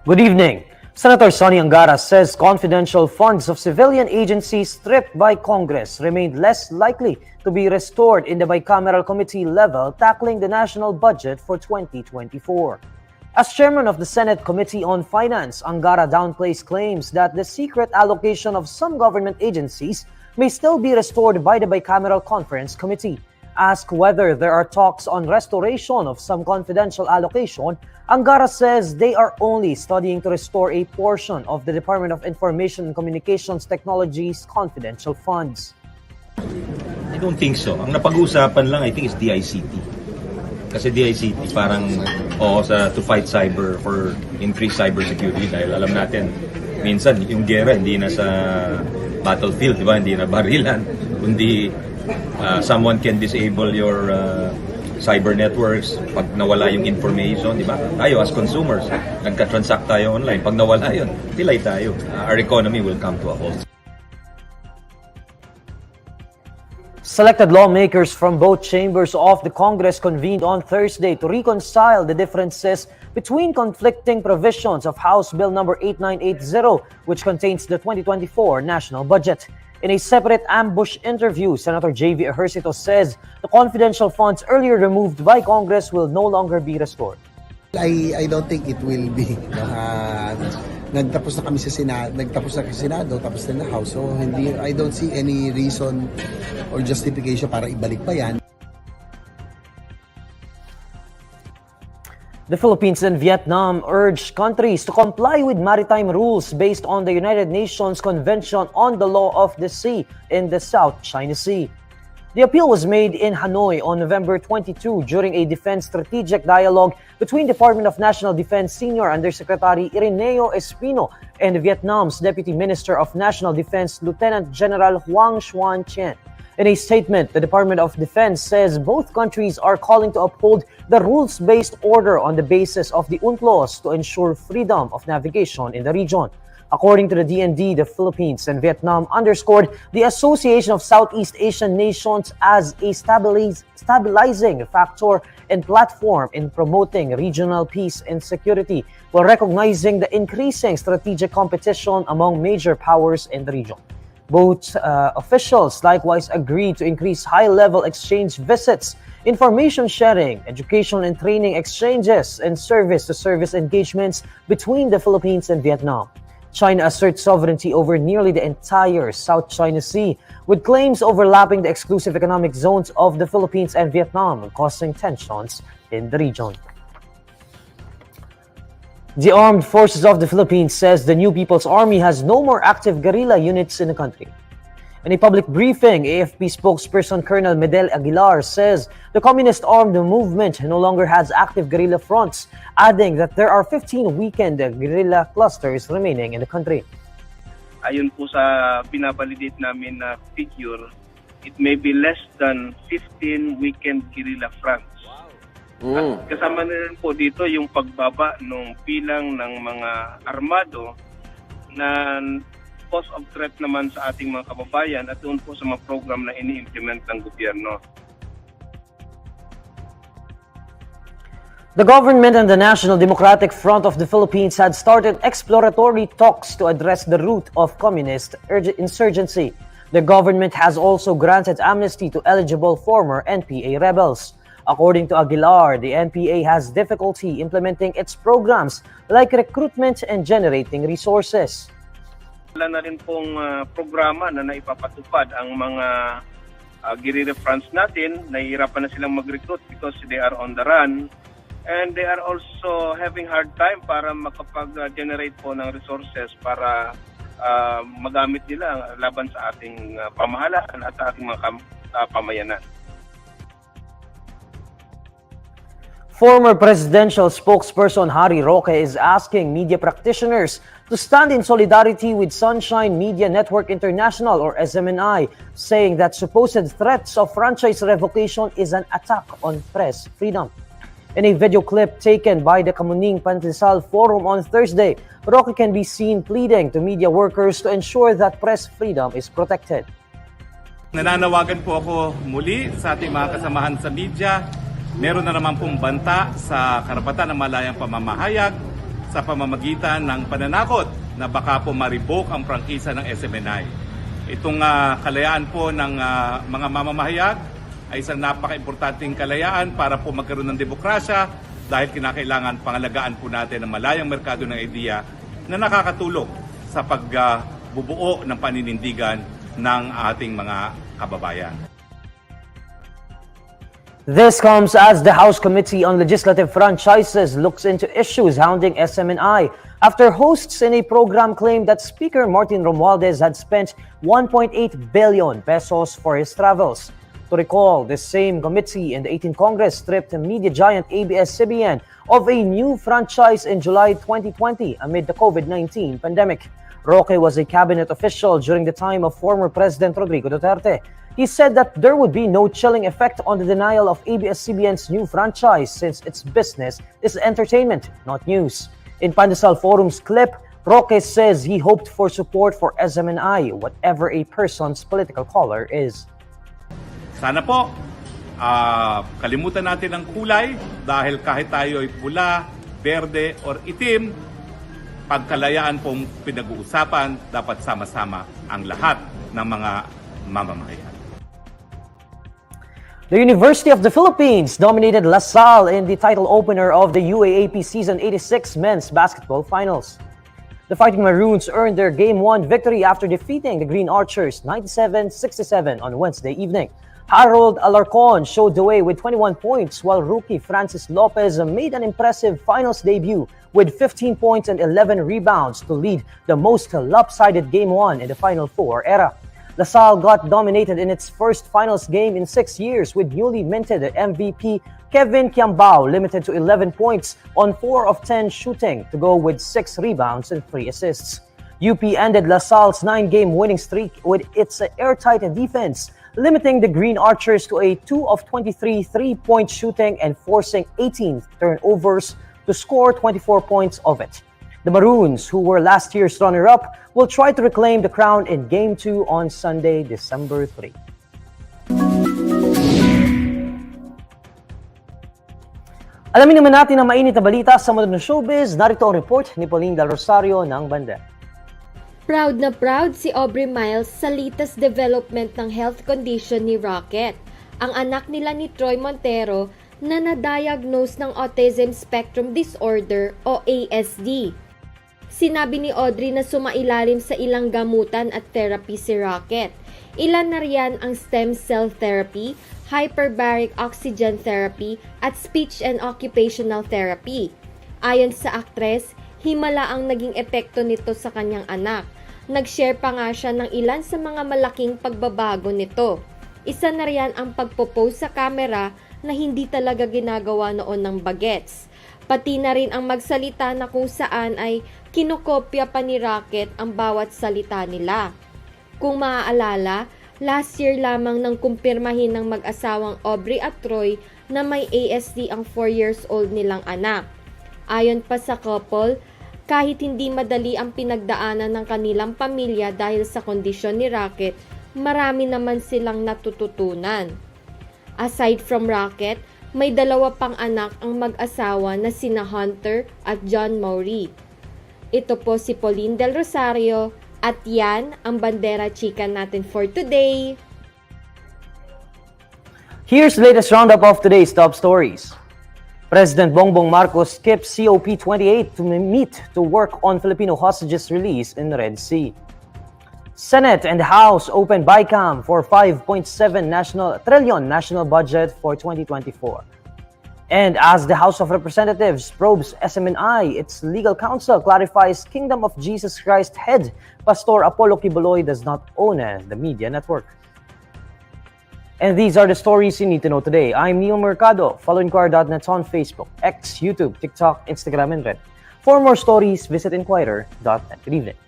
Good evening. Senator Sonny Angara says confidential funds of civilian agencies stripped by Congress remained less likely to be restored in the bicameral committee level tackling the national budget for 2024. As chairman of the Senate Committee on Finance, Angara downplays claims that the secret allocation of some government agencies may still be restored by the bicameral conference committee. Asked whether there are talks on restoration of some confidential allocation, Angara says they are only studying to restore a portion of the Department of Information and Communications Technology's confidential funds. I don't think so. Ang napag-uusapan lang, I think, is DICT. Kasi DICT parang to fight cyber for increased cyber security dahil alam natin minsan yung gera hindi na sa battlefield, di ba? Hindi na barilan, kundi someone can disable your cyber networks pag nawala yung information, di ba? Tayo as consumers, nagka-transact tayo online. Pag nawala yun, pilay tayo. Our economy will come to a halt. Selected lawmakers from both chambers of the Congress convened on Thursday to reconcile the differences between conflicting provisions of House Bill number 8980, which contains the 2024 national budget. In a separate ambush interview, Senator J.V. Ejercito says the confidential funds earlier removed by Congress will no longer be restored. I don't think it will be. Nagtapos na kami sa Senado, tapos na House. So I don't see any reason or justification para ibalik pa yan. The Philippines and Vietnam urged countries to comply with maritime rules based on the United Nations Convention on the Law of the Sea in the South China Sea. The appeal was made in Hanoi on November 22 during a defense strategic dialogue between Department of National Defense Senior Undersecretary Irineo Espino and Vietnam's Deputy Minister of National Defense Lieutenant General Huang Xuan Chien. In a statement, the Department of Defense says both countries are calling to uphold the rules-based order on the basis of the Unclos to ensure freedom of navigation in the region. According to the DND, the Philippines and Vietnam underscored the Association of Southeast Asian Nations as a stabilizing factor and platform in promoting regional peace and security, while recognizing the increasing strategic competition among major powers in the region. Both officials likewise agreed to increase high-level exchange visits, information sharing, education and training exchanges, and service-to-service engagements between the Philippines and Vietnam. China asserts sovereignty over nearly the entire South China Sea, with claims overlapping the exclusive economic zones of the Philippines and Vietnam, causing tensions in the region. The Armed Forces of the Philippines says the New People's Army has no more active guerrilla units in the country. In a public briefing, AFP spokesperson Colonel Medel Aguilar says the communist armed movement no longer has active guerrilla fronts, adding that there are 15 weakened guerrilla clusters remaining in the country. Ayon po sa binabalidate namin na figure, it may be less than 15 weakened guerrilla fronts. At kasama na rin po dito yung pagbaba ng bilang ng mga armado na cause of threat naman sa ating mga kababayan at doon po sa mga program na ini-implement ng gobyerno. The government and the National Democratic Front of the Philippines had started exploratory talks to address the root of communist insurgency. The government has also granted amnesty to eligible former NPA rebels. According to Aguilar, the NPA has difficulty implementing its programs like recruitment and generating resources. Wala na rin pong programa na naipapatupad ang mga guerrilla fronts natin. Nahihirapan na silang mag-recruit because they are on the run. And they are also having hard time para makapag-generate po ng resources para magamit nila laban sa ating pamahalaan at sa ating mga pamayanan. Former presidential spokesperson Harry Roque is asking media practitioners to stand in solidarity with Sunshine Media Network International or SMNI, saying that supposed threats of franchise revocation is an attack on press freedom. In a video clip taken by the Kamuning Pantisal Forum on Thursday, Roque can be seen pleading to media workers to ensure that press freedom is protected. Nananawagan po ako muli sa ating mga kasamahan sa media. Meron na naman pong banta sa karapatan ng malayang pamamahayag sa pamamagitan ng pananakot na baka po ma-revoke ang prangkisa ng SMNI. Itong kalayaan po ng mga mamamahayag ay isang napaka-importanting kalayaan para po magkaroon ng demokrasya dahil kinakailangan pangalagaan po natin ang malayang merkado ng ideya na nakakatulong sa pagbubuo ng paninindigan ng ating mga kababayan. This comes as the House Committee on Legislative Franchises looks into issues hounding SMNI after hosts in a program claimed that Speaker Martin Romualdez had spent 1.8 billion pesos for his travels. To recall, this same committee in the 18th Congress stripped media giant ABS-CBN of a new franchise in July 2020 amid the COVID-19 pandemic. Roque was a cabinet official during the time of former President Rodrigo Duterte. He said that there would be no chilling effect on the denial of ABS-CBN's new franchise since its business is entertainment, not news. In Pandesal Forum's clip, Roque says he hoped for support for SMNI, whatever a person's political color is. Sana po, kalimutan natin ang kulay dahil kahit tayo ay pula, berde, or itim, pagkalayaan pong pinag-uusapan, dapat sama-sama ang lahat ng mga mamamayan. The University of the Philippines dominated Salle in the title opener of the UAAP Season 86 Men's Basketball Finals. The Fighting Maroons earned their Game 1 victory after defeating the Green Archers 97-67 on Wednesday evening. Harold Alarcon showed the way with 21 points, while rookie Francis Lopez made an impressive finals debut with 15 points and 11 rebounds to lead the most lopsided Game 1 in the Final Four era. LaSalle got dominated in its first finals game in 6 years with newly minted MVP Kevin Kiambao limited to 11 points on 4 of 10 shooting to go with 6 rebounds and 3 assists. UP ended LaSalle's 9-game winning streak with its airtight defense, limiting the Green Archers to a 2 of 23 3-point shooting and forcing 18 turnovers to score 24 points of it. The Maroons, who were last year's runner-up, will try to reclaim the crown in Game 2 on Sunday, December 3. Alamin naman natin ang mainit na balita sa mundo ng showbiz. Narito ang report ni Pauline Del Rosario ng Banda. Proud na proud si Aubrey Miles sa latest development ng health condition ni Roque, ang anak nila ni Troy Montero na na-diagnose ng Autism Spectrum Disorder o ASD. Sinabi ni Audrey na sumailalim sa ilang gamutan at therapy si Roque. Ilan na riyan ang stem cell therapy, hyperbaric oxygen therapy at speech and occupational therapy. Ayon sa aktres, himala ang naging epekto nito sa kanyang anak. Nag-share pa nga siya ng ilan sa mga malaking pagbabago nito. Isa na riyan ang pagpo-pose sa camera na hindi talaga ginagawa noon ng bagets. Pati na rin ang magsalita na kung saan ay kinokopya pa ni Roque ang bawat salita nila. Kung maaalala, last year lamang nang kumpirmahin ng mag-asawang Aubrey at Troy na may ASD ang 4 years old nilang anak. Ayon pa sa couple, kahit hindi madali ang pinagdaanan ng kanilang pamilya dahil sa kondisyon ni Roque, marami naman silang natututunan. Aside from Roque, may 2 pang anak ang mag-asawa na sina Hunter at John Maury. Ito po si Pauline Del Rosario at yan ang Bandera Chika natin for today. Here's the latest roundup of today's top stories. President Bongbong Marcos skipped COP28 to meet to work on Filipino hostages release in Red Sea. Senate and House opened bicam for 5.7 trillion national budget for 2024. And as the House of Representatives probes SMNI, its legal counsel clarifies Kingdom of Jesus Christ head Pastor Apollo Kibuloy does not own the media network. And these are the stories you need to know today. I'm Neil Mercado. Follow INQUIRER.net on Facebook, X, YouTube, TikTok, Instagram, and Red. For more stories, visit INQUIRER.net. Good evening.